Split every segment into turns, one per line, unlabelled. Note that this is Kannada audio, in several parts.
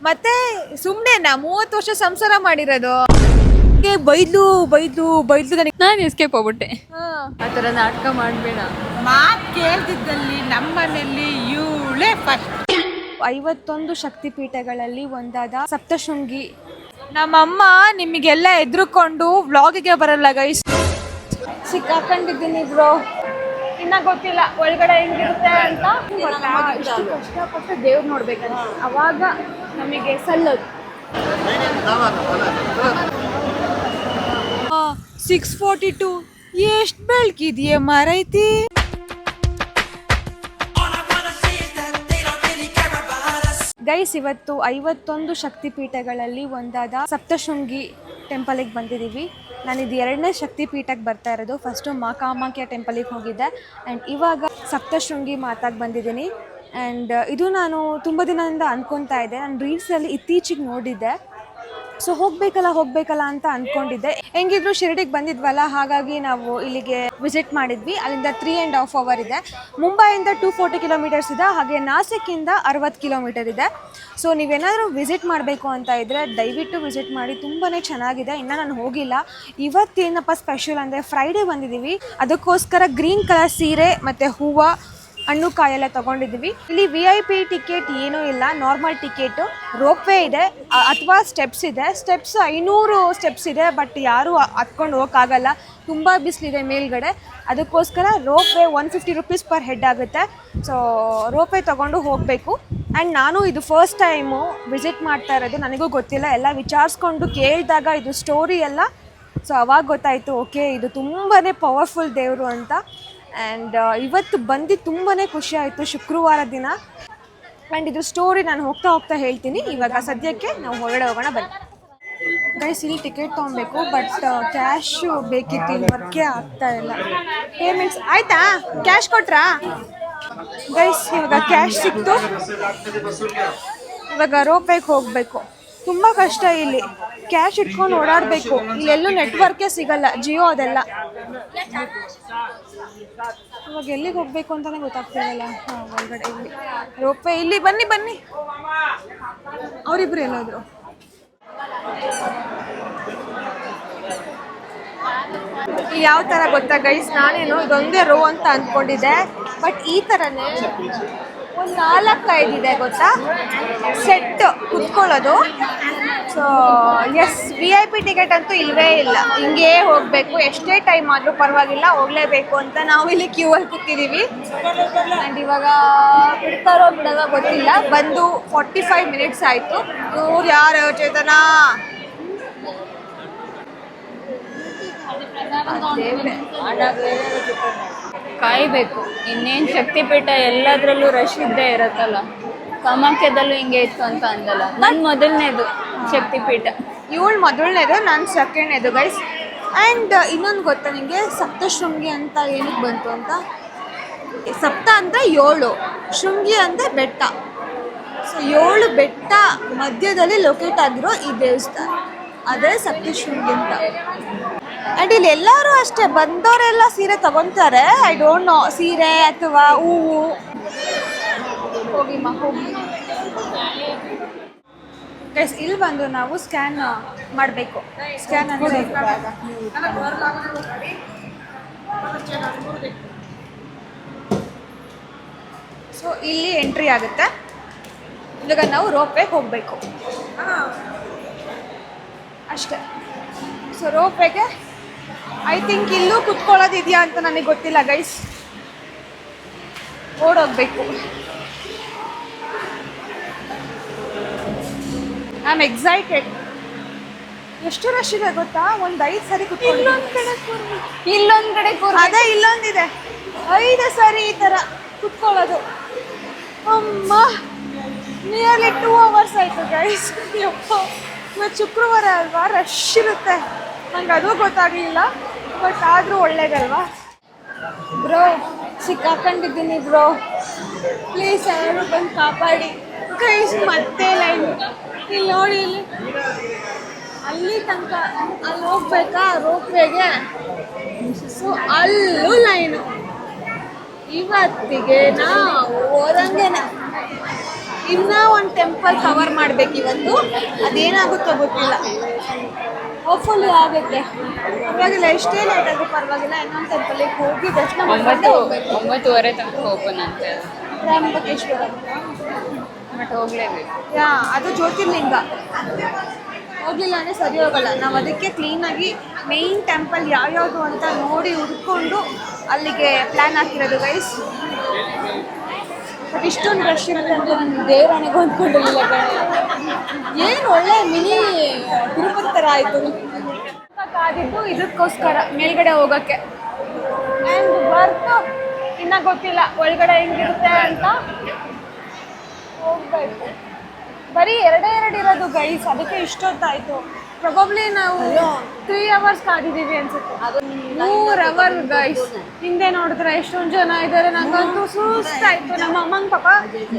ಮತ್ತೆ ಸುಮ್ನೆನಾ 30 ವರ್ಷ ಸಂಸಾರ ಮಾಡಿರೋದು ಬೈದ್ಲು ಬೈದ್ಲು ಬೈದ್ಲು
ನಾನು ಎಸ್ಕೇಪ್ ಹೋಗ್ಬಿಟ್ಟೆ. ಆ ಥರ ನಾಟಕ ಮಾಡಬೇಡ.
ಮಾತು ಕೇಳ್ತಿದ್ದಲ್ಲಿ ನಮ್ಮನೇಲಿ ಇವಳೇ ಫಸ್ಟ್.
51 ಶಕ್ತಿಪೀಠಗಳಲ್ಲಿ ಒಂದಾದ ಸಪ್ತಶೃಂಗಿ. ನಮ್ಮಮ್ಮ ನಿಮಗೆಲ್ಲ ಎದುರುಕೊಂಡು ವ್ಲಾಗಿಗೆ ಬರಲ್ಲ ಗೈಸ್. ಸಿಕ್ಕಾಕೊಂಡಿದ್ದೀನಿ ಬ್ರೋ. ಇನ್ನ ಗೊತ್ತಿಲ್ಲ ಒಳಗಡೆ ಹೆಂಗಿರುತ್ತೆ ಅಂತ. ಇಷ್ಟು ಕಷ್ಟಪಟ್ಟು ದೇವ್ರು ನೋಡ್ಬೇಕಂತ ಅವಾಗ ನಮಗೆ ಸಲ್ಲೋದು. 6:42 ಎಷ್ಟು ಬೆಳಕಿದೆಯೇ ಮಾರೈತಿ. ಗೈಸ್ ಇವತ್ತು 51 ಶಕ್ತಿಪೀಠಗಳಲ್ಲಿ ಒಂದಾದ ಸಪ್ತಶೃಂಗಿ ಟೆಂಪಲಿಗೆ ಬಂದಿದ್ದೀವಿ. ನಾನು ಇದು 2ನೇ ಶಕ್ತಿಪೀಠಕ್ಕೆ ಬರ್ತಾ ಇರೋದು. ಫಸ್ಟು ಕಾಮಾಖ್ಯ ಟೆಂಪಲಿಗೆ ಹೋಗಿದ್ದೆ ಆ್ಯಂಡ್ ಇವಾಗ ಸಪ್ತಶೃಂಗಿ ಮಾತಾಗಿ ಬಂದಿದ್ದೀನಿ. ಆ್ಯಂಡ್ ಇದು ನಾನು ತುಂಬ ದಿನದಿಂದ ಅಂದ್ಕೊತಾ ಇದ್ದೆ. ನಾನು ರೀಲ್ಸಲ್ಲಿ ಇತ್ತೀಚೆಗೆ ನೋಡಿದ್ದೆ. ಸೊ ಹೋಗಬೇಕಲ್ಲ ಅಂತ ಅಂದ್ಕೊಂಡಿದ್ದೆ. ಹೆಂಗಿದ್ರು ಶಿರಡಿಗೆ ಬಂದಿದ್ವಲ್ಲ, ಹಾಗಾಗಿ ನಾವು ಇಲ್ಲಿಗೆ ವಿಸಿಟ್ ಮಾಡಿದ್ವಿ. ಅಲ್ಲಿಂದ 3.5 hours ಇದೆ. ಮುಂಬೈಯಿಂದ 240 kilometers ಇದೆ. ಹಾಗೆ ನಾಸಿಕ್ಕಿಂದ 60 kilometers ಇದೆ. ಸೊ ನೀವೇನಾದರೂ ವಿಸಿಟ್ ಮಾಡಬೇಕು ಅಂತ ಇದ್ದರೆ ದಯವಿಟ್ಟು ವಿಸಿಟ್ ಮಾಡಿ. ತುಂಬಾ ಚೆನ್ನಾಗಿದೆ. ಇನ್ನು ನಾನು ಹೋಗಿಲ್ಲ. ಇವತ್ತೇನಪ್ಪ ಸ್ಪೆಷಲ್ ಅಂದರೆ ಫ್ರೈಡೇ ಬಂದಿದ್ದೀವಿ, ಅದಕ್ಕೋಸ್ಕರ ಗ್ರೀನ್ ಕಲರ್ ಸೀರೆ ಮತ್ತು ಹೂವು ಹಣ್ಣು ಕಾಯೆಲ್ಲ ತೊಗೊಂಡಿದ್ದೀವಿ. ಇಲ್ಲಿ VIP ಟಿಕೆಟ್ ಏನೂ ಇಲ್ಲ, ನಾರ್ಮಲ್ ಟಿಕೆಟು. ರೋಪ್ವೇ ಇದೆ ಅಥವಾ ಸ್ಟೆಪ್ಸ್ ಇದೆ. ಸ್ಟೆಪ್ಸ್ 500 ಸ್ಟೆಪ್ಸ್ ಇದೆ, ಬಟ್ ಯಾರೂ ಹತ್ಕೊಂಡು ಹೋಗೋಕ್ಕಾಗಲ್ಲ, ತುಂಬ ಬಿಸಿಲಿದೆ ಮೇಲ್ಗಡೆ. ಅದಕ್ಕೋಸ್ಕರ ರೋಪ್ವೇ 150 rupees per head ಆಗುತ್ತೆ. ಸೊ ರೋಪ್ವೇ ತೊಗೊಂಡು ಹೋಗಬೇಕು. ಆ್ಯಂಡ್ ನಾನು ಇದು ಫಸ್ಟ್ ಟೈಮು ವಿಸಿಟ್ ಮಾಡ್ತಾ ಇರೋದು. ನನಗೂ ಗೊತ್ತಿಲ್ಲ, ಎಲ್ಲ ವಿಚಾರಿಸ್ಕೊಂಡು ಕೇಳಿದಾಗ ಇದು ಸ್ಟೋರಿ ಎಲ್ಲ ಸೊ ಅವಾಗ ಗೊತ್ತಾಯಿತು, ಓಕೆ ಇದು ತುಂಬಾ ಪವರ್ಫುಲ್ ದೇವರು ಅಂತ. ಆ್ಯಂಡ್ ಇವತ್ತು ಬಂದು ತುಂಬಾ ಖುಷಿ ಆಯಿತು, ಶುಕ್ರವಾರ ದಿನ. ಆ್ಯಂಡ್ ಇದು ಸ್ಟೋರಿ ನಾನು ಹೋಗ್ತಾ ಹೇಳ್ತೀನಿ. ಇವಾಗ ಸದ್ಯಕ್ಕೆ ನಾವು ಹೊರಗಡೆ ಹೋಗೋಣ ಬನ್ನಿ. ಗೈಸ್ ಇಲ್ಲಿ ಟಿಕೆಟ್ ತೊಗೊಬೇಕು, ಬಟ್ ಕ್ಯಾಶು ಬೇಕಿತ್ತು, ಇಲ್ಲಿ ವರ್ಕೇ ಆಗ್ತಾ ಇಲ್ಲ. ಪೇಮೆಂಟ್ಸ್ ಆಯಿತಾ? ಕ್ಯಾಶ್ ಕೊಟ್ರಾ? ಗೈಸ್ ಇವಾಗ ಕ್ಯಾಶ್ ಸಿಕ್ತು. ಇವಾಗ ರೋಪ್ವೇಗೆ ಹೋಗಬೇಕು. ತುಂಬ ಕಷ್ಟ ಇಲ್ಲಿ, ಕ್ಯಾಶ್ ಇಟ್ಕೊಂಡು ಓಡಾಡಬೇಕು. ಇಲ್ಲೆಲ್ಲೂ ನೆಟ್ವರ್ಕೇ ಸಿಗಲ್ಲ, ಜಿಯೋ ಅದೆಲ್ಲ. ಇವಾಗ ಎಲ್ಲಿಗೆ ಹೋಗಬೇಕು ಅಂತಲೇ ಗೊತ್ತಾಗ್ತಿರಲ್ಲ. ಹಾಂ ಒಳಗಡೆ ಇಲ್ಲಿ ರೋಪ್ವೇ. ಇಲ್ಲಿ ಬನ್ನಿ ಅವರಿಬ್ರು ಎಲ್ಲೋದ್ರು. ಯಾವ ಥರ ಗೊತ್ತಾ ಗೈಸ್, ನಾನೇನು ಇದೊಂದೇ ರೋ ಅಂತ ಅಂದ್ಕೊಂಡಿದ್ದೆ, ಬಟ್ ಈ ಥರನೇ ಒಂದು 4-5 ಇದೆ ಗೊತ್ತಾ, ಸೆಟ್ ಕುತ್ಕೊಳ್ಳೋದು. ಸೊ ಎಸ್, VIP ಟಿಕೆಟ್ ಅಂತೂ ಇಲ್ಲವೇ ಇಲ್ಲ, ಹಿಂಗೇ ಹೋಗಬೇಕು. ಎಷ್ಟೇ ಟೈಮ್ ಆದರೂ ಪರವಾಗಿಲ್ಲ, ಹೋಗಲೇಬೇಕು ಅಂತ ನಾವು ಇಲ್ಲಿ ಕ್ಯೂವಲ್ಲಿ ಕೂತಿದ್ದೀವಿ. ಆ್ಯಂಡ್ ಇವಾಗ ಬಿಡ್ತಾರೋ ಬಿಡೋದೋ ಗೊತ್ತಿಲ್ಲ. ಬಂದು 45 minutes ಆಯಿತು. ಇವ್ರು ಯಾರು ಚೇತನ?
ಕಾಯಬೇಕು. ಇನ್ನೇನು ಶಕ್ತಿಪೀಠ ಎಲ್ಲದರಲ್ಲೂ ರಶ್ ಇದ್ದೇ ಇರತ್ತಲ್ಲ. ಕಾಮಾಖ್ಯದಲ್ಲೂ ಹಿಂಗೆ ಇತ್ತು ಅಂತ ಅಂದಲ್ಲ. ನನ್ನ ಮೊದಲನೇದು ಶಕ್ತಿಪೀಠ.
ಇವಳು ಮೊದಲನೇದು, ನಾನು ಸೆಕೆಂಡ್ನೇದು ಗೈಸ್. ಆ್ಯಂಡ್ ಇನ್ನೊಂದು ಗೊತ್ತಾ ನಿಮಗೆ, ಸಪ್ತಶೃಂಗಿ ಅಂತ ಏನಕ್ಕೆ ಬಂತು ಅಂತ? ಸಪ್ತ ಅಂದರೆ 7, ಶೃಂಗಿ ಅಂದರೆ ಬೆಟ್ಟ. ಸೊ 7 ಬೆಟ್ಟ ಮಧ್ಯದಲ್ಲಿ ಲೊಕೇಟ್ ಆಗಿರೋ ಈ ದೇವಸ್ಥಾನ, ಅದೇ ಸಪ್ತಶೃಂಗಿ ಅಂತ. ಆ್ಯಂಡ್ ಇಲ್ಲಿ ಎಲ್ಲರೂ ಅಷ್ಟೇ, ಬಂದವರೆಲ್ಲ ಸೀರೆ ತಗೊತಾರೆ. ಐ ಡೋಂಟ್ ನೋ, ಸೀರೆ ಅಥವಾ ಹೂವು. ಹೋಗಿ ಗೈಸ್ ಇಲ್ಲಿ ಬಂದು ನಾವು ಸ್ಕ್ಯಾನ್ ಮಾಡಬೇಕು. ಸ್ಕ್ಯಾನ್ ಅಂದರೆ ಸೊ ಇಲ್ಲಿ ಎಂಟ್ರಿ ಆಗುತ್ತೆ. ಇವಾಗ ನಾವು ರೋಪ್ವೇಗೆ ಹೋಗಬೇಕು ಅಷ್ಟೇ. ಸೊ ರೋಪ್ವೇಗೆ ಐ ಥಿಂಕ್ ಇಲ್ಲೂ ಕುತ್ಕೊಳ್ಳೋದಿದೆಯಾ ಅಂತ ನನಗೆ ಗೊತ್ತಿಲ್ಲ ಗೈಸ್. ಓಡೋಗ್ಬೇಕು. I am excited. ಎಷ್ಟು ರಶ್ ಇದೆ ಗೊತ್ತಾ, ಒಂದು 5 ಸರಿ ಕುತ್ಕೊಂಡು
ಇಲ್ಲೊಂದು ಕಡೆ
ಅದೇ ಇಲ್ಲೊಂದಿದೆ, 5 ಸರಿ ಈ ಥರ ಕುತ್ಕೊಳ್ಳೋದು. ಅಮ್ಮ, ನಿಯರ್ಲಿ 2 hours ಆಯಿತು ಗೈಸ್. ಇವತ್ತು ಶುಕ್ರವಾರ ಅಲ್ವಾ, ರಶ್ ಇರುತ್ತೆ. ನಂಗೆ ಅದು ಗೊತ್ತಾಗಲಿಲ್ಲ, ಬಟ್ ಆದರೂ ಒಳ್ಳೇದಲ್ವಾ. ಬ್ರೋ ಸಿಕ್ಕಾಕೊಂಡಿದ್ದೀನಿ ಬ್ರೋ, ಪ್ಲೀಸ್ ಯಾರು ಬಂದು ಕಾಪಾಡಿ ಗೈಸ್. ಮತ್ತೆ ಲೈನ್ ಇಲ್ಲಿ ನೋಡಿ, ಇಲ್ಲಿ ಅಲ್ಲಿ ತನಕ ಅಲ್ಲಿ ಹೋಗ್ಬೇಕಾ ರೋಪ್ವೇಗೆ. ಸೊ ಅಲ್ಲೂ ಲೈನು. ಇವತ್ತಿಗೆ ನಾವು ಓದಂಗೆನೆ ಇನ್ನ ಒಂದು ಟೆಂಪಲ್ ಕವರ್ ಮಾಡ್ಬೇಕು ಇವತ್ತು, ಅದೇನಾಗುತ್ತೋ ಗೊತ್ತಿಲ್ಲ. ಹೋಪ್ಫುಲಿ ಆಗುತ್ತೆ, ಪರವಾಗಿಲ್ಲ, ಎಷ್ಟೇ ಲೇಟ್ ಆದರೂ ಪರವಾಗಿಲ್ಲ. ಇನ್ನೊಂದು ಟೆಂಪಲಿಗೆ ಹೋಗಿ ದರ್ಶನ ಮಾಡ್ಕೊಂಡೆ ಹೋಗ್ಬೇಕು.
9:30 ತನಕ ಓಪನ್ ಅಂತೆ,
ತ್ರ್ಯಂಬಕೇಶ್ವರ
ಬಟ್ ಹೋಗ್ಲೇಬೇಕು.
ಅದು ಜ್ಯೋತಿರ್ಲಿಂಗ, ಹೋಗ್ಲಿಲ್ಲ ಅಂದರೆ ಸರಿ ಹೋಗಲ್ಲ. ನಾವು ಅದಕ್ಕೆ ಕ್ಲೀನಾಗಿ ಮೇಯ್ನ್ ಟೆಂಪಲ್ ಯಾವ್ಯಾವುದು ಅಂತ ನೋಡಿ ಹುಡ್ಕೊಂಡು ಅಲ್ಲಿಗೆ ಪ್ಲ್ಯಾನ್ ಹಾಕಿರೋದು ಗೈಸ್. ಬಟ್ ಇಷ್ಟೊಂದು ರಶ್ ಇರುತ್ತೆ ಅಂತ ನಾನು ದೇವರಾಣಿಗೆ ಹೊಂದ್ಕೊಂಡಿರಲಿಲ್ಲ. ಏನು ಒಳ್ಳೆ ಮಿನಿ ತಿರುಪತಿ ಥರ ಆಯಿತು. ಕಾದಿದ್ದು ಇದಕ್ಕೋಸ್ಕರ ಮೇಲ್ಗಡೆ ಹೋಗೋಕ್ಕೆ. ಆ್ಯಂಡ್ ಬರ್ತು ಇನ್ನೂ ಗೊತ್ತಿಲ್ಲ ಒಳಗಡೆ ಹೆಂಗಿರುತ್ತೆ ಅಂತ. ಹೋಗ್ಬೇಕು. ಬರೀ ಎರಡೇ ಇರೋದು ಗೈಸ್, ಅದಕ್ಕೆ ಇಷ್ಟೊತ್ತಾಯಿತು. ಪ್ರೊಬಬ್ಲಿ ನಾವು 3 hours ಕಾದಿದ್ದೀವಿ ಅನ್ಸುತ್ತೆ. 3 hours ಗೈಸ್. ಹಿಂದೆ ನೋಡಿದ್ರೆ ಎಷ್ಟೊಂದು ಜನ ಇದ್ದಾರೆ. ನಂಗಂತೂ ಸುಸ್ತಾಯಿತು. ನಮ್ಮ ಅಮ್ಮಂಗೆ ಪಾಪ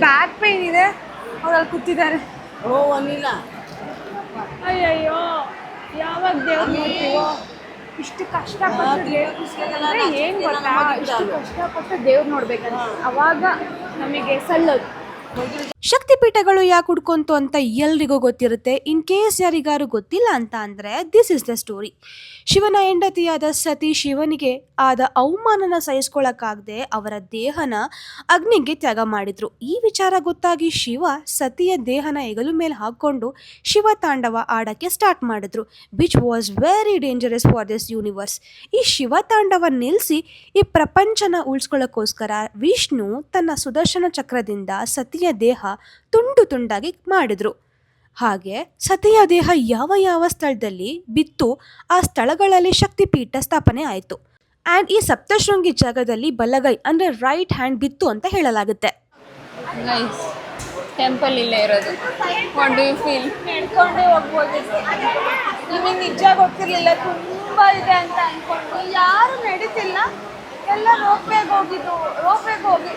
ಬ್ಯಾಕ್ ಪೇನ್ ಇದೆ, ಅವ್ರಲ್ಲಿ ಕೂತಿದ್ದಾರೆ. ಅಯ್ಯಯ್ಯೋ, ಯಾವಾಗ ದೇವ್ರು ನೋಡ್ತೀವೋ. ಇಷ್ಟು ಕಷ್ಟಪಟ್ಟು ಏನು ಗೊತ್ತಾ, ಇಷ್ಟು ಕಷ್ಟಪಟ್ಟು ದೇವ್ರು ನೋಡ್ಬೇಕಂತ ಅವಾಗ ನಮಗೆ ಸಲ್ಲೋದು.
ಶಕ್ತಿಪೀಠಗಳು ಯಾಕೆ ಹುಡ್ಕೊಂತು ಅಂತ ಎಲ್ರಿಗೂ ಗೊತ್ತಿರುತ್ತೆ. ಇನ್ ಕೇಸ್ ಯಾರಿಗಾರು ಗೊತ್ತಿಲ್ಲ ಅಂತ ಅಂದರೆ ದಿಸ್ ಇಸ್ ದ ಸ್ಟೋರಿ. ಶಿವನ ಹೆಂಡತಿಯಾದ ಸತಿ ಶಿವನಿಗೆ ಆದ ಅವಮಾನನ ಸಹಿಸ್ಕೊಳ್ಳೋಕ್ಕಾಗದೆ ಅವರ ದೇಹನ ಅಗ್ನಿಗೆ ತ್ಯಾಗ ಮಾಡಿದ್ರು. ಈ ವಿಚಾರ ಗೊತ್ತಾಗಿ ಶಿವ ಸತಿಯ ದೇಹನ ಹೆಗಲು ಮೇಲೆ ಹಾಕ್ಕೊಂಡು ಶಿವ ತಾಂಡವ ಆಡೋಕ್ಕೆ ಸ್ಟಾರ್ಟ್ ಮಾಡಿದ್ರು, which was very dangerous for this universe. ಈ ಶಿವ ತಾಂಡವ ನಿಲ್ಲಿಸಿ ಈ ಪ್ರಪಂಚನ ಉಳಿಸ್ಕೊಳ್ಳೋಕ್ಕೋಸ್ಕರ ವಿಷ್ಣು ತನ್ನ ಸುದರ್ಶನ ಚಕ್ರದಿಂದ ಸತಿಯ ದೇಹ ತುಂಡು ತುಂಡಾಗಿ ಮಾಡಿದ್ರು. ಹಾಗೆ ಸತಿಯ ದೇಹ ಯಾವ ಯಾವ ಸ್ಥಳದಲ್ಲಿ ಬಿತ್ತು ಆ ಸ್ಥಳಗಳಲ್ಲಿ ಶಕ್ತಿಪೀಠ ಸ್ಥಾಪನೆ ಆಯಿತು. ಆ್ಯಂಡ್ ಈ ಸಪ್ತಶೃಂಗಿ ಜಾಗದಲ್ಲಿ ಬಲಗೈ ಅಂದರೆ ರೈಟ್ ಹ್ಯಾಂಡ್ ಬಿತ್ತು ಅಂತ ಹೇಳಲಾಗುತ್ತೆ.
ಗೈಸ್, ಟೆಂಪಲ್ ಇಲ್ಲೇ ಇರೋದು. What do you feel?
ನಡ್ಕೊಂಡೇ ಹೋಗ್ಬೋದಿತ್ತು. ನಿಮಗೆ ನಿಜ ಗೊತ್ತಿರಲಿಲ್ಲ ತುಂಬ ಇದೆ ಅಂತ ಅಂದ್ಕೊಂಡು ಯಾರು ನಡೀತಿಲ್ಲ. ಎಲ್ಲ ರೋಪ್ವೇಗೆ ಹೋಗಿದ್ದು, ರೋಪ್ವೇಗೆ ಹೋಗಿ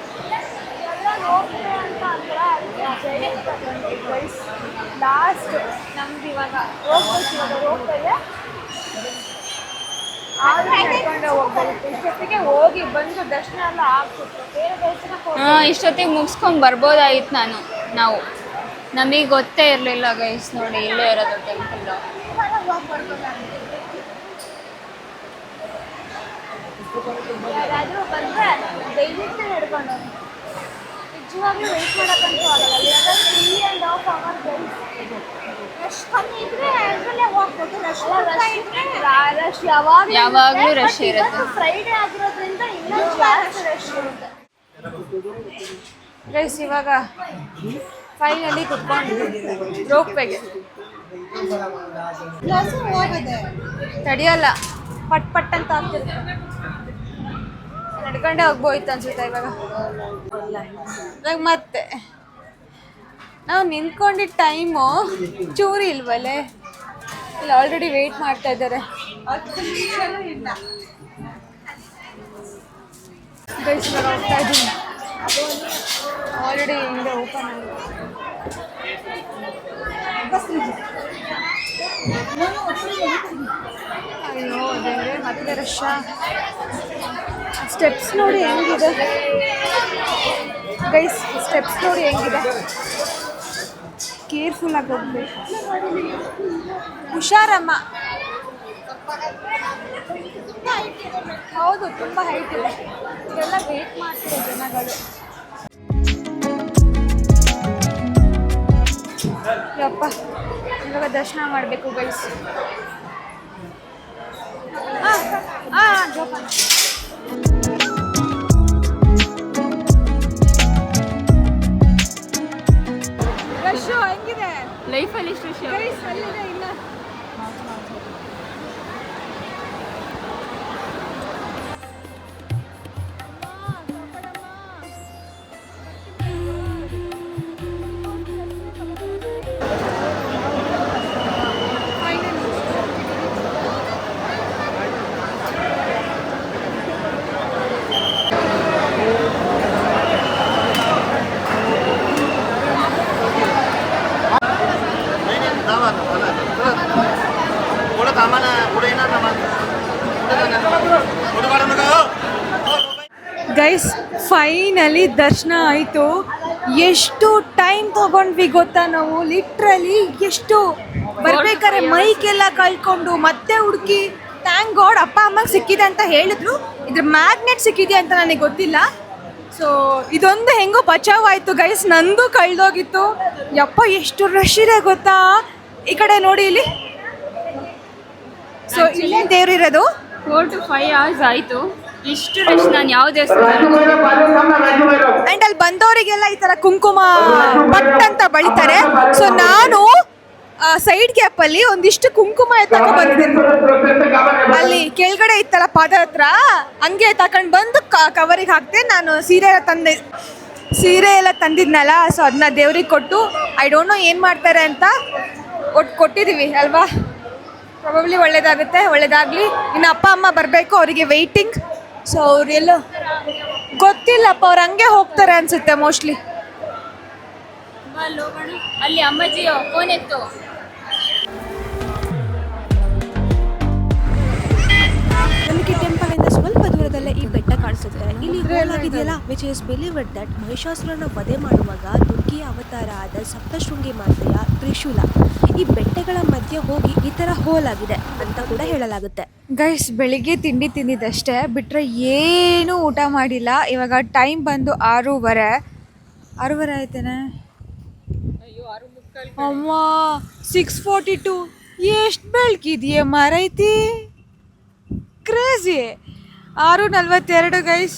ಎಲ್ಲ ರೋಪ್ವೇ ಅಂತ ಅಂದ್ರೆ ಲಾಸ್ಟ್ ನಮ್ದು ಇವಾಗ ರೋಪ್ವೇಗೆ ನಡ್ಕೊಂಡೆ ಹೋಗ್ಬೋದಿತ್ತು. ಇಷ್ಟೊತ್ತಿಗೆ ಹೋಗಿ ಬಂದು ದರ್ಶನ ಎಲ್ಲ ಆಗ್ತಿತ್ತು. ಬೇರೆ ದರ್ಶನ
ಇಷ್ಟೊತ್ತಿಗೆ ಮುಗಿಸ್ಕೊಂಡು ಬರ್ಬೋದಾಗಿತ್ತು ನಾವು. ನಮಗೆ ಗೊತ್ತೇ ಇರಲಿಲ್ಲ ಗೈಸ್. ನೋಡಿ ಇಲ್ಲೇ ಇರೋದು ಟೆಂಪಲ್.
ಯಾರಾದರೂ ಬಂದರೆ ದಯವಿಟ್ಟು ನಡ್ಕೊಂಡು ನಿಜವಾಗ್ಲೂ ವೆಯ್ಟ್ ಮಾಡೋಕ್ಕಂತೂ ಆಗಲ್ಲ. ಇವಾಗ 3.5 hours ರಶ್ ಕಮ್ಮಿ ಇದ್ರೆ ಅದರಲ್ಲೇ ಹೋಗ್ಬೋದು. ರಶ್
ಯಾವಾಗಲೂ ರಶ್ ಇರುತ್ತೆ.
ಫ್ರೈಡೇ ಆಗಿರೋದ್ರಿಂದ ಇನ್ನೂ ಜಾಸ್ತಿ ರಶ್ ಇರುತ್ತೆ ಗೈಸ್. ಇವಾಗ ಫೈನಲಿ ಕುತ್ಕೊಂಡಿದ್ದೀವಿ ರೋಪ್ವೇಗೆ. ತಡೆಯಲ್ಲ, ಪಟ್ ಪಟ್ ಅಂತ ಆಗ್ತಿರುತ್ತೆ. ನಡ್ಕೊಂಡೆ ಹೋಗ್ಬೋಯ್ತು ಅನ್ಸುತ್ತೆ ಇವಾಗ. ಮತ್ತೆ ನಾವು ನಿಂತ್ಕೊಂಡಿದ್ದ ಟೈಮು ಚೂರಿ ಇಲ್ವಲ್ಲೇ, ಇಲ್ಲ ಆಲ್ರೆಡಿ ವೆಯ್ಟ್ ಮಾಡ್ತಾ ಇದ್ದಾರೆ. ಗೈಸ್ ಇವಾಗ ಹೋಗ್ತಾ ಇದ್ದೀನಿ. ಆಲ್ರೆಡಿ ಹಿಂದೆ ಓಪನ್ ಆಗಿದೆ. ಅಯ್ಯೋ ದೇವ್ರೆ, ಮತ್ತೆ ರಶ್. ಸ್ಟೆಪ್ಸ್ ನೋಡಿ ಹೆಂಗಿದೆ ಗೈಸ್, ಸ್ಟೆಪ್ಸ್ ನೋಡಿ ಹೆಂಗಿದೆ. ಕೇರ್ಫುಲ್ಲಾಗಿ ಹೋಗ್ಬೇಕು. ಹುಷಾರಮ್ಮ. ಹೌದು, ತುಂಬ ಹೈಟ್ ಇದೆ. ಇದೆಲ್ಲ ವೇಟ್ ಮಾಡ್ತಿರೋ ಜನಗಳು. ಯಪ್ಪ, ಇವಾಗ ದರ್ಶನ ಮಾಡಬೇಕು ಗೈಸ್. ಜೋಪಾನ. ರಶ್ ಹೆಂಗಿದೆ
ಲೈಫಲ್ಲಿ ಇಷ್ಟು
ಗೈಸ್? ಅಲ್ಲಿದೆ ಇಲ್ಲ. ಗೈಸ್ ಫೈನಲಿ ದರ್ಶನ ಆಯಿತು. ಎಷ್ಟು ಟೈಮ್ ತಗೊಂಡ್ವಿ ಗೊತ್ತಾ ನಾವು, ಲಿಟ್ರಲಿ ಎಷ್ಟು ಬರ್ಬೇಕಾದ್ರೆ ಮೈಕೆಲ್ಲ ಕಳ್ಕೊಂಡು ಮತ್ತೆ ಹುಡುಕಿ. ಥ್ಯಾಂಕ್ ಗಾಡ್ ಅಪ್ಪ ಅಮ್ಮಗೆ ಸಿಕ್ಕಿದೆ ಅಂತ ಹೇಳಿದ್ರು. ಇದ್ರ ಮ್ಯಾಗ್ನೆಟ್ ಸಿಕ್ಕಿದೆ ಅಂತ ನನಗೆ ಗೊತ್ತಿಲ್ಲ. ಸೊ ಇದೊಂದು ಹೆಂಗೋ ಬಚಾವ್ ಆಯಿತು ಗೈಸ್, ನಂದು ಕಳ್ದೋಗಿತ್ತು. ಯಪ್ಪ ಎಷ್ಟು ರಶ್ ಇದೆ ಗೊತ್ತಾ ಈ ಕಡೆ ನೋಡಿ ಇಲ್ಲಿ. ಸೊ ಇಲ್ಲೇ ದೇವ್ರು ಇರೋದು.
4 to 5 hours ಆಯಿತು. ಇಷ್ಟು ರಶ್ ನಾನು ಯಾವ ದೇವಸ್ಥಾನ
ಅಂಡ್ ಅಲ್ಲಿ ಬಂದವರಿಗೆಲ್ಲ ಈ ತರ ಕುಂಕುಮ ಪಟ್ ಅಂತ ಬಳಿತಾರೆ. ಸೊ ನಾನು ಸೈಡ್ ಗ್ಯಾಪ್ ಅಲ್ಲಿ ಒಂದಿಷ್ಟು ಕುಂಕುಮ ತಗೊಂಡ್ ಬಂದಿದ್ದೀನಿ. ಅಲ್ಲಿ ಕೆಳಗಡೆ ಇತ್ತಲ್ಲ ಪಾದ ಹತ್ರ, ಹಂಗೆ ತಕೊಂಡ್ ಬಂದು ಕವರಿಗೆ ಹಾಕ್ತೆ. ನಾನು ಸೀರೆ ಎಲ್ಲ ತಂದಿದ್ನಲ್ಲ, ಸೊ ಅದನ್ನ ದೇವ್ರಿಗೆ ಕೊಟ್ಟು ಐ ಡೋಂಟ್ ನೋ ಏನು ಮಾಡ್ತಾರೆ ಅಂತ ಕೊಟ್ಟಿದ್ದೀವಿ ಅಲ್ವಾ. ಪ್ರಾಬಬ್ಲಿ ಒಳ್ಳೇದಾಗಲಿ. ಇನ್ನು ಅಪ್ಪ ಅಮ್ಮ ಬರಬೇಕು, ಅವರಿಗೆ ವೆಯ್ಟಿಂಗ್. ಸೊ ಅವರೆಲ್ಲ ಗೊತ್ತಿಲ್ಲಪ್ಪ, ಅವ್ರು ಹಂಗೆ ಹೋಗ್ತಾರೆ ಅನ್ಸುತ್ತೆ ಮೋಸ್ಟ್ಲಿ.
ಅಲ್ಲಿ ಅಮ್ಮಾಜಿ ಫೋನ್ ಎತ್ತು.
ನಮಗೆ ಟೆಂಪಲ್ ಇಂದ ಸ್ವಲ್ಪ ದೂರದಲ್ಲೇ ಈ ಬೆಟ್ಟ ಕಾಣಿಸುತ್ತೆ. ಇಲ್ಲಿ ಹೋಲಾಗಿದೆಯಲ್ಲ, ವಿಚ್ ಇಸ್ ಬಿಲೀವ್ಡ್ ದಟ್ ಮಹಿಷಾಸುರನ ವಧೆ ಮಾಡುವಾಗ ದುರ್ಗಿಯ ಅವತಾರ ಆದ ಸಪ್ತಶೃಂಗಿ ಮಾತೆಯ ತ್ರಿಶೂಲ ಈ ಬೆಟ್ಟಗಳ ಮಧ್ಯೆ ಹೋಗಿ ಈ ತರ ಹೋಲಾಗಿದೆ ಅಂತ ಕೂಡ ಹೇಳಲಾಗುತ್ತೆ.
ಗೈಸ್ ಬೆಳಿಗ್ಗೆ ತಿಂಡಿ ತಿಂದಿದ್ದಷ್ಟೇ, ಬಿಟ್ಟರೆ ಏನೂ ಊಟ ಮಾಡಿಲ್ಲ. ಇವಾಗ ಟೈಮ್ ಬಂದು 6:30 ಆಯ್ತೇನೆ. ಅಮ್ಮ 6:42. ಎಷ್ಟು ಬೆಳಕಿದೆಯೇ ಮರೈತಿ, ಕ್ರೇಜಿ. 6:42 ಗೈಸ್.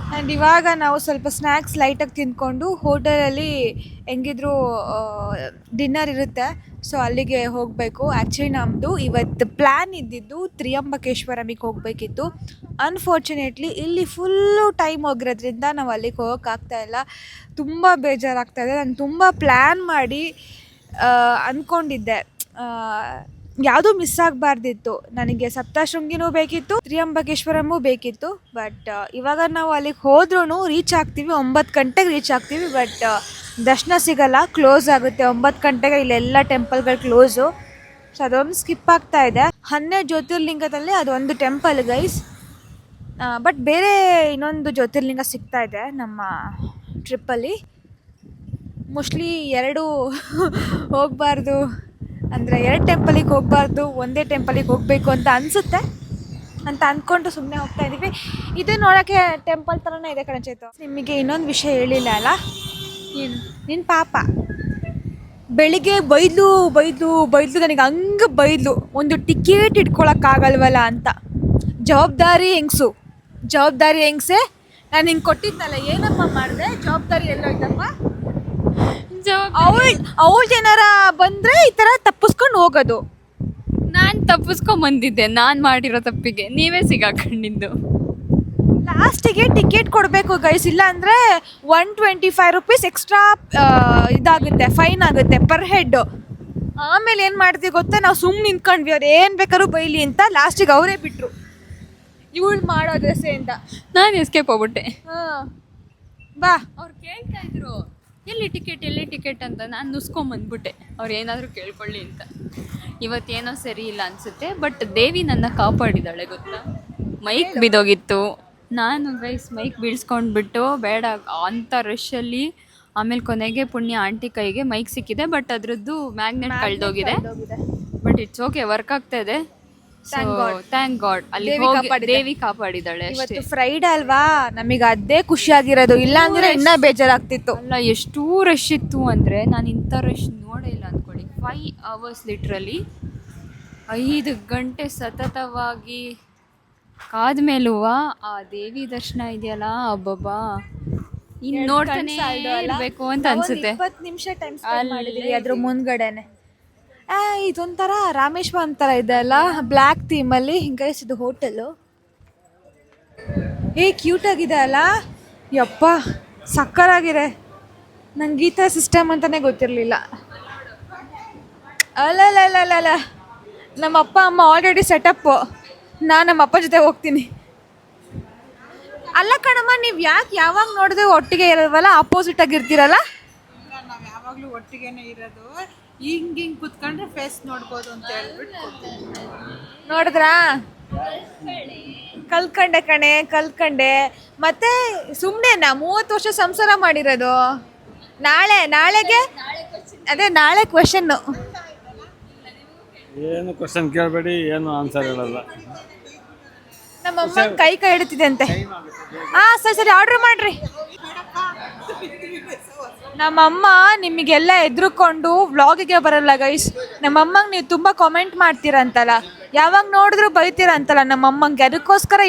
ಆ್ಯಂಡ್ ಇವಾಗ ನಾವು ಸ್ವಲ್ಪ ಸ್ನ್ಯಾಕ್ಸ್ ಲೈಟಾಗಿ ತಿಂದ್ಕೊಂಡು ಹೋಟೆಲಲ್ಲಿ ಹೆಂಗಿದ್ರು ಡಿನ್ನರ್ ಇರುತ್ತೆ, ಸೊ ಅಲ್ಲಿಗೆ ಹೋಗಬೇಕು. ಆ್ಯಕ್ಚುಲಿ ನಮ್ಮದು ಇವತ್ತು ಪ್ಲ್ಯಾನ್ ಇದ್ದಿದ್ದು ತ್ರಿಯಂಬಕೇಶ್ವರಮಿಗೆ ಹೋಗಬೇಕಿತ್ತು. ಅನ್ಫಾರ್ಚುನೇಟ್ಲಿ ಇಲ್ಲಿ ಫುಲ್ಲು ಟೈಮ್ ಹೋಗಿರೋದ್ರಿಂದ ನಾವು ಅಲ್ಲಿಗೆ ಹೋಗೋಕ್ಕಾಗ್ತಾಯಿಲ್ಲ. ತುಂಬ ಬೇಜಾರಾಗ್ತಾಯಿದೆ. ನಾನು ತುಂಬ ಪ್ಲ್ಯಾನ್ ಮಾಡಿ ಅಂದ್ಕೊಂಡಿದ್ದೆ, ಯಾವುದೂ ಮಿಸ್ ಆಗಬಾರ್ದಿತ್ತು. ನನಗೆ ಸಪ್ತಶೃಂಗಿನೂ ಬೇಕಿತ್ತು, ತ್ರಿಯಂಬಕೇಶ್ವರಮೂ ಬೇಕಿತ್ತು. ಬಟ್ ಇವಾಗ ನಾವು ಅಲ್ಲಿಗೆ ಹೋದ್ರೂ ರೀಚ್ ಆಗ್ತೀವಿ, 9 ಗಂಟೆಗೆ ರೀಚ್ ಆಗ್ತೀವಿ. ಬಟ್ ದರ್ಶನ ಸಿಗಲ್ಲ, ಕ್ಲೋಸ್ ಆಗುತ್ತೆ 9 ಗಂಟೆಗೆ. ಇಲ್ಲೆಲ್ಲ ಟೆಂಪಲ್ಗಳು ಕ್ಲೋಸು. ಸೊ ಅದೊಂದು ಸ್ಕಿಪ್ ಆಗ್ತಾ ಇದೆ. 12 ಜ್ಯೋತಿರ್ಲಿಂಗದಲ್ಲಿ ಅದೊಂದು ಟೆಂಪಲ್ ಗೈಸ್. ಬಟ್ ಬೇರೆ ಇನ್ನೊಂದು ಜ್ಯೋತಿರ್ಲಿಂಗ ಸಿಗ್ತಾ ಇದೆ ನಮ್ಮ ಟ್ರಿಪ್ಪಲ್ಲಿ. ಮೋಸ್ಟ್ಲಿ 2 ಹೋಗಬಾರ್ದು, ಅಂದರೆ 2 ಟೆಂಪಲಿಗೆ ಹೋಗಬಾರ್ದು, ಒಂದೇ ಟೆಂಪಲಿಗೆ ಹೋಗಬೇಕು ಅಂತ ಅನಿಸುತ್ತೆ ಅಂತ ಅಂದ್ಕೊಂಡು ಸುಮ್ಮನೆ ಹೋಗ್ತಾ ಇದ್ದೀವಿ. ಇದು ನೋಡೋಕ್ಕೆ ಟೆಂಪಲ್ ಥರನೇ ಇದೆ ಕಣೆ ಚೇತು. ನಿಮಗೆ ಇನ್ನೊಂದು ವಿಷಯ ಹೇಳಿಲ್ಲ ಅಲ್ಲ, ನಿನ್ನ ಪಾಪ ಬೆಳಿಗ್ಗೆ ಬೈದ್ಲು ನನಗೆ ಹಂಗೆ ಬೈದ್ಲು, ಒಂದು ಟಿಕೆಟ್ ಇಟ್ಕೊಳಕ್ಕಾಗಲ್ವಲ್ಲ ಅಂತ. ಜವಾಬ್ದಾರಿ ಹೆಂಗಸೆ. ನಾನು ಹಿಂಗೆ ಕೊಟ್ಟಿದ್ನಲ್ಲ, ಏನಪ್ಪ ಮಾಡಿದೆ, ಜವಾಬ್ದಾರಿ ಎಲ್ಲೋಯ್ತಪ್ಪ. ಅವಳು ಏನಾರ ಬಂದರೆ ಈ ಥರ ತಪ್ಪಿಸ್ಕೊಂಡು ಹೋಗೋದು.
ನಾನು ತಪ್ಪಿಸ್ಕೊಂಬಂದಿದ್ದೆ, ನಾನು ಮಾಡಿರೋ ತಪ್ಪಿಗೆ ನೀವೇ ಸಿಗಾಕೊಂಡಿದ್ದು.
ಲಾಸ್ಟಿಗೆ ಟಿಕೆಟ್ ಕೊಡಬೇಕು ಗೈಸ್, ಇಲ್ಲ ಅಂದರೆ 125 ರೂಪೀಸ್ ಎಕ್ಸ್ಟ್ರಾ ಇದಾಗುತ್ತೆ, ಫೈನ್ ಆಗುತ್ತೆ ಪರ್ ಹೆಡ್. ಆಮೇಲೆ ಏನು ಮಾಡ್ತೀವಿ ಗೊತ್ತಾ, ನಾವು ಸುಮ್ಮನೆ ನಿಂತ್ಕೊಂಡ್ವಿ, ಅವ್ರು ಏನು ಬೇಕಾದ್ರೂ ಬೈಲಿ ಅಂತ. ಲಾಸ್ಟಿಗೆ ಅವರೇ ಬಿಟ್ಟರು ಇವಳು ಮಾಡೋ ದೆಸೆಯಿಂದ.
ನಾನು ಎಸ್ಕೇಪ್ ಹೋಗ್ಬಿಟ್ಟೆ.
ಬಾ,
ಅವ್ರು ಕೇಳ್ತಾ ಇದ್ರು ಎಲ್ಲಿ ಟಿಕೆಟ್ ಅಂತ. ನಾನು ನುಸ್ಕೊಂಬಂದ್ಬಿಟ್ಟೆ, ಅವ್ರು ಏನಾದರೂ ಕೇಳ್ಕೊಳ್ಳಿ ಅಂತ. ಇವತ್ತೇನೋ ಸರಿ ಇಲ್ಲ ಅನಿಸುತ್ತೆ. ಬಟ್ ದೇವಿ ನನ್ನ ಕಾಪಾಡಿದ್ದಾಳೆ ಗೊತ್ತಾ. ಮೈಕ್ ಬಿದ್ದೋಗಿತ್ತು, ನಾನು ಗೈಸ್ ಮೈಕ್ ಬೀಳ್ಸ್ಕೊಂಡ್ಬಿಟ್ಟು ಬೇಡ ಅಂಥ ರಶಲ್ಲಿ. ಆಮೇಲೆ ಕೊನೆಗೆ ಪುಣ್ಯ ಆಂಟಿ ಕೈಗೆ ಮೈಕ್ ಸಿಕ್ಕಿದೆ. ಬಟ್ ಅದರದ್ದು ಮ್ಯಾಗ್ನೆಟ್ ಕಳೆದೋಗಿದೆ. ಬಟ್ ಇಟ್ಸ್ ಓಕೆ, ವರ್ಕ್ ಆಗ್ತಾ ಇದೆ. ಥ್ಯಾಂಕ್ ಗಾಡ್ ಅಲ್ಲಿ ದೇವಿ ಕಾಪಾಡಿದ್ದಾಳೆ ಅಷ್ಟೇ.
ಇವತ್ತು ಫ್ರೈಡೆ ಅಲ್ವಾ, ನಮಗೆ ಅದೇ ಖುಷಿಯಾಗಿರೋದು. ಇಲ್ಲ ಅಂದರೆ ಇನ್ನೂ ಬೇಜಾರಾಗ್ತಿತ್ತು.
ಅಲ್ಲ, ಎಷ್ಟು ರಶ್ ಇತ್ತು ಅಂದರೆ ನಾನು ಇಂಥ ರಶ್ ನೋಡೇ ಇಲ್ಲ ಅಂದ್ಕೊಳ್ಳಿ. 5 hours ಲಿಟ್ರಲಿ 5 ಗಂಟೆ ಸತತವಾಗಿ ಕಾದ ಮೇಲೂ ಆ ದೇವಿ ದರ್ಶನ ಇದೆಯಲ್ಲ, ಅಬ್ಬಬ್ಬಾ ಇನ್ನು ನೋಡ್ತಾನೆ ಇರಬೇಕು ಅಂತ ಅನ್ಸುತ್ತೆ.
20 ನಿಮಿಷ ಟೈಮ್ ಮಾಡಿದ್ವಿ ಅದ್ರ ಮುಂದ್ಗಡೆನೆ. ಇದೊಂಥರ ರಾಮೇಶ್ವರಂ ಥರ ಇದೆ ಅಲ್ಲ, ಬ್ಲ್ಯಾಕ್ ಥೀಮಲ್ಲಿ. ಹಿಂಗೆ ಇದು ಹೋಟೆಲು ಕ್ಯೂಟಾಗಿದೆ ಅಲ್ಲ. ಯಪ್ಪ ಸಕ್ಕರಾಗಿದೆ. ನಂಗೆ ಈ ಥರ ಸಿಸ್ಟಮ್ ಅಂತಲೇ ಗೊತ್ತಿರಲಿಲ್ಲ. ಅಲ್ಲ ನಮ್ಮ ಅಪ್ಪ ಅಮ್ಮ ಆಲ್ರೆಡಿ ಸೆಟಪ್ಪು. ನಾನು ನಮ್ಮ ಅಪ್ಪ ಜೊತೆ ಹೋಗ್ತೀನಿ. ಅಲ್ಲ ಕಣಮ್ಮ, ನೀವು ಯಾವಾಗ ನೋಡಿದ್ರೆ ಒಟ್ಟಿಗೆ ಇರೋವಲ್ಲ, ಆಪೋಸಿಟ್ ಆಗಿರ್ತೀರಲ್ಲ.
ನಾವು ಯಾವಾಗಲೂ ಒಟ್ಟಿಗೆನೇ ಇರೋದು. ಹಿಂಗೆ ಕುತ್ಕೊಂಡ್ರೆ ಫೇಸ್ ನೋಡ್ಬೋದು ಅಂತ ಹೇಳ್ಬಿಟ್ಟು
ನೋಡಿದ್ರಾ, ಕಲ್ತ್ಕೊಂಡೆ. ಮತ್ತೆ ಸುಮ್ಮನೆ 30 ವರ್ಷ ಸಂಸಾರ ಮಾಡಿರೋದು. ನಾಳೆಗೆ ಅದೇ ನಾಳೆ ಕ್ವೆಶನ್ನು.
ಏನು ಕ್ವಶನ್ ಕೇಳಬೇಡಿ, ಏನು ಆನ್ಸರ್ ಹೇಳಲ್ಲ.
ನಮ್ಮಮ್ಮ ಕೈ ಹಿಡಿತಿದೆ ಅಂತೆ. ಸರಿ ಆರ್ಡ್ರ್ ಮಾಡ್ರಿ. ನಮ್ಮಮ್ಮ ನಿಮಗೆಲ್ಲ ಎದ್ರುಕೊಂಡು ವ್ಲಾಗಿಗೆ ಬರಲ್ಲ ಗೈಸ್. ನಮ್ಮಮ್ಮಂಗೆ ನೀವು ತುಂಬ ಕಾಮೆಂಟ್ ಮಾಡ್ತೀರಂತಲ್ಲ, ಯಾವಾಗ ನೋಡಿದ್ರು ಬೈತೀರಂತಲ್ಲ ನಮ್ಮಮ್ಮಂಗೆ. ಅದಕ್ಕೋಸ್ಕರ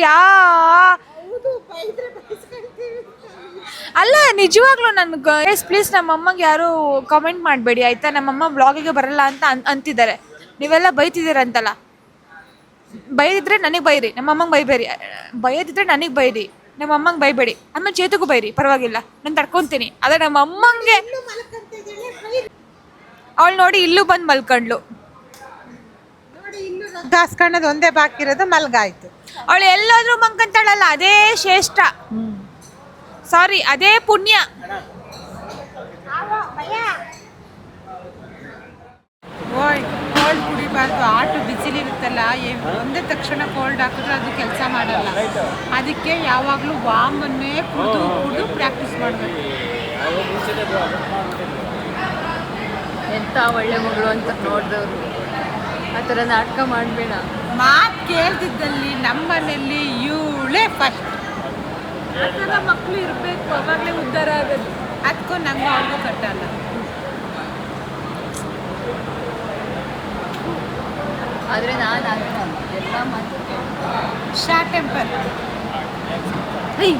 ಅಲ್ಲ ನಿಜವಾಗ್ಲೂ ನನ್ಗೆ ಪ್ಲೀಸ್ ನಮ್ಮಮ್ಮಂಗೆ ಯಾರು ಕಾಮೆಂಟ್ ಮಾಡಬೇಡಿ ಆಯಿತಾ. ನಮ್ಮಮ್ಮ ವ್ಲಾಗಿಗೆ ಬರಲ್ಲ ಅಂತ ಅಂತಿದ್ದಾರೆ. ನೀವೆಲ್ಲ ಬೈತಿದ್ದೀರಂತಲ್ಲ. ಬೈದಿದ್ರೆ ನನಗೆ ಬೈರಿ, ನಮ್ಮಮ್ಮಂಗೆ ಬೈಬೇಡಿ. ಬೈದಿದ್ರೆ ನನಗೆ ಬೈರಿ, ನಮ್ಮಮ್ಮಂಗೆ ಬೈಬೇಡಿ. ಆಮೇಲೆ ಚೇತುಗೂ ಬೈರಿ, ಪರವಾಗಿಲ್ಲ, ನಾನು ತಡ್ಕೊತೀನಿ. ಆದರೆ ನಮ್ಮ ಅಮ್ಮಂಗೆ ಅವಳು ನೋಡಿ ಇಲ್ಲೂ ಬಂದು ಮಲ್ಕೊಂಡ್ಲು.
ಕಾಸ್ಕೊಳ್ಳೋದು ಒಂದೇ ಬಾಕಿ ಇರೋದು, ಮಲ್ಗಾಯ್ತು.
ಅವಳು ಎಲ್ಲಾದ್ರೂ ಮಂಕಂತಾಳಲ್ಲ, ಅದೇ ಶ್ರೇಷ್ಠ. ಸಾರಿ, ಅದೇ ಪುಣ್ಯ.
ಕೋಲ್ಡ್ ಕುಡಿಬಾರ್ದು. ಆಟು ಬಿಸಿಲಿರುತ್ತಲ್ಲ, ಒಂದೇ ತಕ್ಷಣ ಕೋಲ್ಡ್ ಹಾಕಿದ್ರೆ ಅದು ಕೆಲಸ ಮಾಡಲ್ಲ. ಅದಕ್ಕೆ ಯಾವಾಗಲೂ ವಾಮನ್ನೇ ಕುಡಿದು ಪ್ರಾಕ್ಟೀಸ್ ಮಾಡಬೇಕು.
ಎಂಥ ಒಳ್ಳೆ ಮಗಳು ಅಂತ ನೋಡಿದವರು ಆ ಥರ ನಾಟಕ ಮಾಡಬೇಡ.
ಮಾತು ಕೇಳ್ತಿದ್ದಲ್ಲಿ ನಮ್ಮನೇಲಿ ಇವಳೇ ಫಸ್ಟ್.
ಮಕ್ಕಳು ಇರಬೇಕು, ಅವಾಗಲೇ ಉದ್ಧಾರ ಆಗೋದು.
ಅದಕ್ಕೂ ನಂಗೆ ಅವ್ರಿಗೂ ಕಟ್ಟಲ್ಲ.
ಆದರೆ ನಾನು ಎಲ್ಲ ಮಾತು
ಶಾರ್ಟ್ ಟೆಂಪರ್.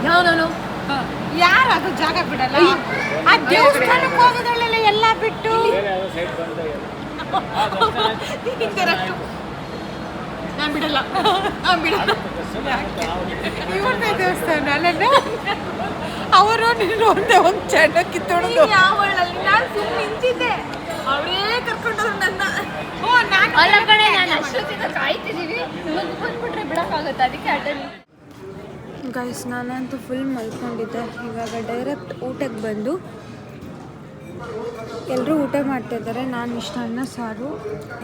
ಯಾವನು
ಯಾರು ಅದು ಜಾಗ ಬಿಡಲ್ಲ. ಆ ದೇವಸ್ಥಾನಕ್ಕೆ ಹೋಗೋದಳ್ಳೆಲ್ಲ ಎಲ್ಲ ಬಿಟ್ಟು
ನಾನು ಬಿಡಲ್ಲ.
ಇವ್ರದೇ ದೇವಸ್ಥಾನ ಅಲ್ಲ. ಅವರು ನೀನು ಒಂದೇ ಒಂದು ಚೆಂಡ ಕಿತ್ತೊಳದು.
ಯಾವಳಲ್ಲಿ ನಾನು ಸುಮ್ಮನೆ ನಿಂತಿದ್ದೆ, ಅವಳೇ ಕರ್ಕೊಂಡವ್ರು ನನ್ನ.
ಅಲ್ಲ ಕಡೆ, ನಾನು ಅಷ್ಟೊತ್ತಿಗೆ ಕಾಯ್ತಿದ್ದೀವಿ, ಇವಾಗ ಬಂದ್ಬಿಟ್ರೆ ಬಿಡೋಕ್ಕಾಗುತ್ತೆ, ಅದಕ್ಕೆ ಅಡ್ಡಲ್ಲಿ.
ಗೈಸ್ ನಾನಂತೂ ಫುಲ್ ಮಲ್ಕೊಂಡಿದ್ದೆ. ಇವಾಗ ಡೈರೆಕ್ಟ್ ಊಟಕ್ಕೆ ಬಂದು ಎಲ್ಲರೂ ಊಟ ಮಾಡ್ತಾಯಿದ್ದಾರೆ. ನಾನು ಇಷ್ಟ ಅನ್ನ ಸಾರು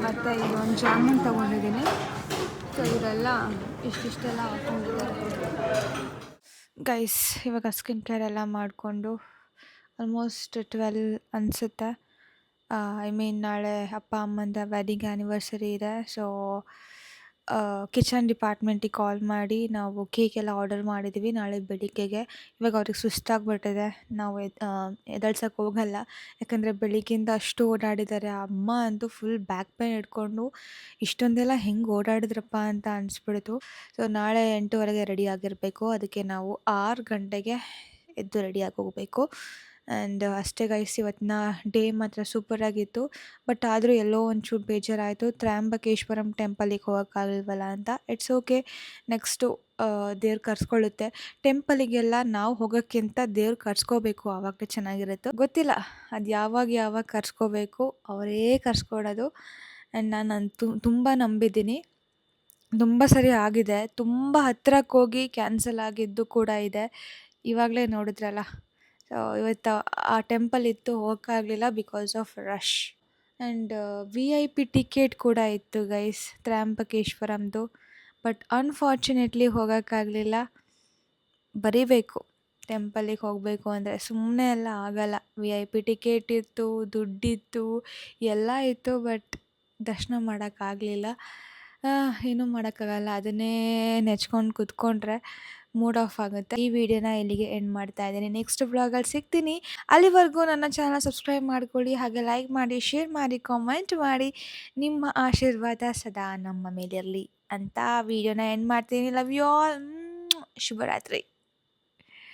ಮತ್ತು ಒಂದು ಜಾಮೂನ್ ತೊಗೊಂಡಿದ್ದೀನಿ. ಸೊ ಇವರೆಲ್ಲ ಇಷ್ಟಿಷ್ಟೆಲ್ಲ ಹಾಕ್ಕೊಂಡಿದ್ದಾರೆ. ಗೈಸ್ ಇವಾಗ ಸ್ಕಿನ್ ಕೇರ್ ಎಲ್ಲ ಮಾಡಿಕೊಂಡು ಆಲ್ಮೋಸ್ಟ್ 12 ಅನಿಸುತ್ತೆ. ನಾಳೆ ಅಪ್ಪ ಅಮ್ಮಂದ ವೆಡ್ಡಿಂಗ್ ಆ್ಯನಿವರ್ಸರಿ ಇದೆ. ಸೊ ಕಿಚನ್ ಡಿಪಾರ್ಟ್ಮೆಂಟಿಗೆ ಕಾಲ್ ಮಾಡಿ ನಾವು ಕೇಕೆಲ್ಲ ಆರ್ಡರ್ ಮಾಡಿದ್ದೀವಿ ನಾಳೆ ಬೆಳಿಗ್ಗೆಗೆ. ಇವಾಗ ಅವ್ರಿಗೆ ಸುಸ್ತಾಗ್ಬಿಟ್ಟಿದೆ, ನಾವು ಎದ್ದೇಳ್ಸೋಕ್ಕೆ ಹೋಗಲ್ಲ. ಯಾಕಂದರೆ ಬೆಳಿಗ್ಗೆಯಿಂದ ಅಷ್ಟು ಓಡಾಡಿದ್ದಾರೆ. ಅಮ್ಮ ಅಂತೂ ಫುಲ್ ಬ್ಯಾಕ್ ಪೇನ್ ಹಿಡ್ಕೊಂಡು ಇಷ್ಟೊಂದೆಲ್ಲ ಹೆಂಗೆ ಓಡಾಡಿದ್ರಪ್ಪ ಅಂತ ಅನಿಸ್ಬಿಡ್ತು. ಸೊ ನಾಳೆ 8:30ಗೆ ರೆಡಿ ಆಗಿರಬೇಕು. ಅದಕ್ಕೆ ನಾವು 6 ಗಂಟೆಗೆ ಎದ್ದು ರೆಡಿಯಾಗಿ ಹೋಗಬೇಕು. ಆ್ಯಂಡ್ ಅಷ್ಟೇ ಗೈಸ್, ಇವತ್ತಿನ ಡೇ ಮಾತ್ರ ಸೂಪರಾಗಿತ್ತು. ಬಟ್ ಆದರೂ ಎಲ್ಲೋ ಒಂಚೂರು ಬೇಜಾರಾಯಿತು, ತ್ರ್ಯಂಬಕೇಶ್ವರಂ ಟೆಂಪಲಿಗೆ ಹೋಗೋಕ್ಕಾಗಲ್ವಲ್ಲ ಅಂತ. ಇಟ್ಸ್ ಓಕೆ, ನೆಕ್ಸ್ಟು ದೇವ್ರು ಕರ್ಸ್ಕೊಳ್ಳುತ್ತೆ. ಟೆಂಪಲಿಗೆಲ್ಲ ನಾವು ಹೋಗೋಕ್ಕಿಂತ ದೇವ್ರು ಕರ್ಸ್ಕೋಬೇಕು, ಆವಾಗಲೇ ಚೆನ್ನಾಗಿರುತ್ತೆ. ಗೊತ್ತಿಲ್ಲ ಅದು ಯಾವಾಗ ಕರ್ಸ್ಕೋಬೇಕು, ಅವರೇ ಕರ್ಸ್ಕೊಡೋದು. ಆ್ಯಂಡ್ ನಾನು ತುಂಬ ನಂಬಿದ್ದೀನಿ, ತುಂಬ ಸರಿ ಆಗಿದೆ. ತುಂಬ ಹತ್ತಿರಕ್ಕೆ ಹೋಗಿ ಕ್ಯಾನ್ಸಲ್ ಆಗಿದ್ದು ಕೂಡ ಇದೆ. ಇವಾಗಲೇ ನೋಡಿದ್ರಲ್ಲ. ಸೊ ಇವತ್ತು ಆ ಟೆಂಪಲ್ ಇತ್ತು, ಹೋಗೋಕ್ಕಾಗಲಿಲ್ಲ because of rush. And VIP ticket ಕೂಡ ಇತ್ತು ಗೈಸ್ ತ್ರ್ಯಂಬಕೇಶ್ವರಂದು. ಬಟ್ ಅನ್ಫಾರ್ಚುನೇಟ್ಲಿ ಹೋಗೋಕ್ಕಾಗಲಿಲ್ಲ. ಬರೀಬೇಕು ಟೆಂಪಲಿಗೆ ಹೋಗಬೇಕು ಅಂದರೆ, ಸುಮ್ಮನೆ ಎಲ್ಲ ಆಗಲ್ಲ. VIP ಟಿಕೆಟ್ ಇತ್ತು, ದುಡ್ಡಿತ್ತು, ಎಲ್ಲ ಇತ್ತು. ಬಟ್ ದರ್ಶನ ಮಾಡೋಕ್ಕಾಗಲಿಲ್ಲ. ಏನೂ ಮಾಡೋಕ್ಕಾಗಲ್ಲ, ಅದನ್ನೇ ನೆಚ್ಕೊಂಡು ಕೂತ್ಕೊಂಡ್ರೆ ಮೂಡ್ ಆಫ್ ಆಗುತ್ತೆ. ಈ ವಿಡಿಯೋನ ಇಲ್ಲಿಗೆ ಎಂಡ್ ಮಾಡ್ತಾ ಇದ್ದೀನಿ. ನೆಕ್ಸ್ಟ್ ವ್ಲಾಗಲ್ಲಿ ಸಿಗ್ತೀನಿ. ಅಲ್ಲಿವರೆಗೂ ನನ್ನ ಚಾನಲ್ ಸಬ್ಸ್ಕ್ರೈಬ್ ಮಾಡ್ಕೊಳ್ಳಿ, ಹಾಗೆ ಲೈಕ್ ಮಾಡಿ, ಶೇರ್ ಮಾಡಿ, ಕಾಮೆಂಟ್ ಮಾಡಿ. ನಿಮ್ಮ ಆಶೀರ್ವಾದ ಸದಾ ನಮ್ಮ ಮೇಲಿರಲಿ ಅಂತ ವಿಡಿಯೋನ ಎಂಡ್ ಮಾಡ್ತೀನಿ. Love you all. ಶುಭರಾತ್ರಿ.